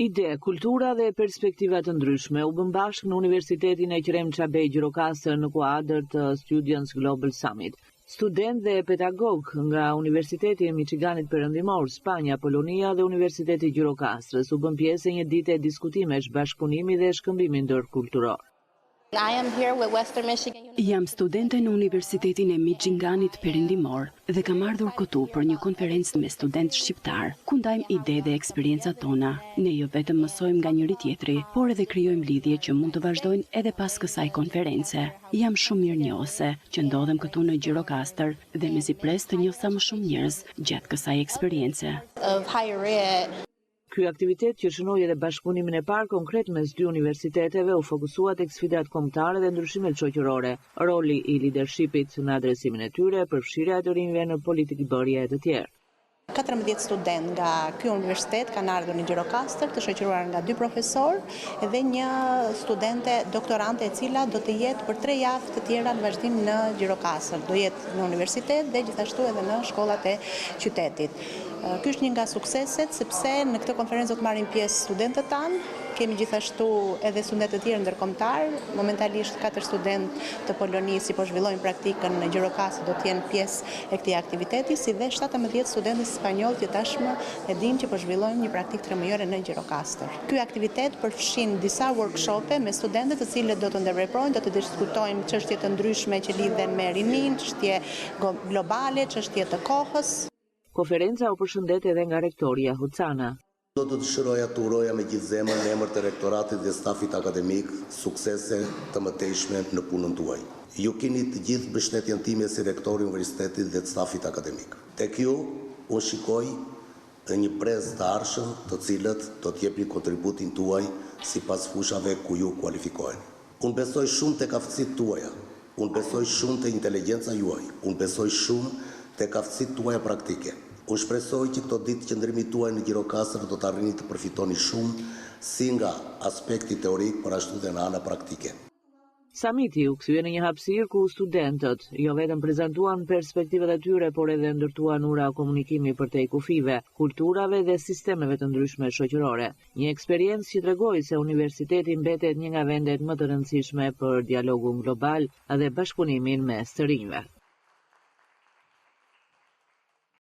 Ide, kultura dhe perspektiva të ndryshme u bën bashkë në Universitetin e Qrem Çabej Gjirokastër në kuadër të Students Global Summit. Student dhe pedagog nga Universiteti e Michiganit Perëndimor, Spanja, Polonia dhe Universiteti i Gjirokastrës u bën pjesë e një dite diskutimesh, bashkëpunimi dhe shkëmbimi ndërkulturor. Jam studente në Universitetin e Michiganit Perëndimor dhe kam ardhur këtu për një konferencë me studentë shqiptar, ku ndajmë ide dhe eksperiencat tona. Ne jo vetëm mësojmë nga njëri tjetri, por edhe krijojmë lidhje që mund të vazhdojnë edhe pas kësaj konference. Jam shumë mirënjohëse që ndodhem këtu në Gjirokastër dhe mezi pres të njoh sa më shumë njerëz gjatë kësaj eksperience. Ky aktivitet që shënoi edhe bashkëpunimin e parë konkret mes dy universiteteve u fokusua tek sfidat kombëtare dhe ndryshimet shoqërore, roli i leadershipit në adresimin e tyre, përfshirja e të rinjve në politikëbërje e të tjerë. 14 student nga ky universitet kanë ardhur në Gjirokastër, të shoqëruar nga 2 profesor dhe një studente doktorante e cila do të jetë për 3 javë të tjera në vazhdim në Gjirokastër. Do jetë në universitet dhe gjithashtu edhe në shkollat e qytetit. Ky është një nga sukseset, sepse në këtë konferencë do të marrin pjesë studentët tanë, kemi gjithashtu edhe studentë të tjerë ndërkombëtar. Momentalisht 4 studentë të Polonisë që po zhvillojnë praktikën në Gjirokastër do të jenë pjesë e këtij aktiviteti, si dhe 17 studentë spanjoll që tashmë e dinë që po zhvillojnë një praktikë 3 muajore në Gjirokastër. Ky aktivitet përfshin disa workshope me studentët, të cilët do të ndërveprojnë, do të diskutojmë çështje të ndryshme që lidhen me rinin, çështje globale, çështje të kohës. Konferenca u përshëndet edhe nga rektoria Hucana. Do të dëshiroja të uroja me gjithë zemër në emër të rektoratit dhe stafit akademik suksese të mëtejshme në punën tuaj. Ju keni të gjithë mbështetjen time si rektori i universitetit dhe të stafit akademik. Tek ju unë shikoj një brez të arshëm, të cilët do të jepni kontributin tuaj sipas fushave ku ju kualifikoheni. Unë besoj shumë tek aftësitë tuaja. Unë besoj shumë te inteligjenca juaj. Unë besoj shumë tek aftësitë tuaja praktike. Unë shpresoj që këto ditë qëndrimit tuaj në Gjirokastër do të arrini të përfitoni shumë si nga aspekti teorik, por ashtu dhe në ana praktike. Summiti u kthye në një hapësirë ku studentët jo vetëm prezantuan perspektivat e tyre, por edhe ndërtuan ura komunikimi përtej kufive, kulturave dhe sistemeve të ndryshme shoqërore. Një eksperiencë që tregoi se universiteti mbetet një nga vendet më të rëndësishme për dialogun global dhe bashkëpunimin mes të rinjve.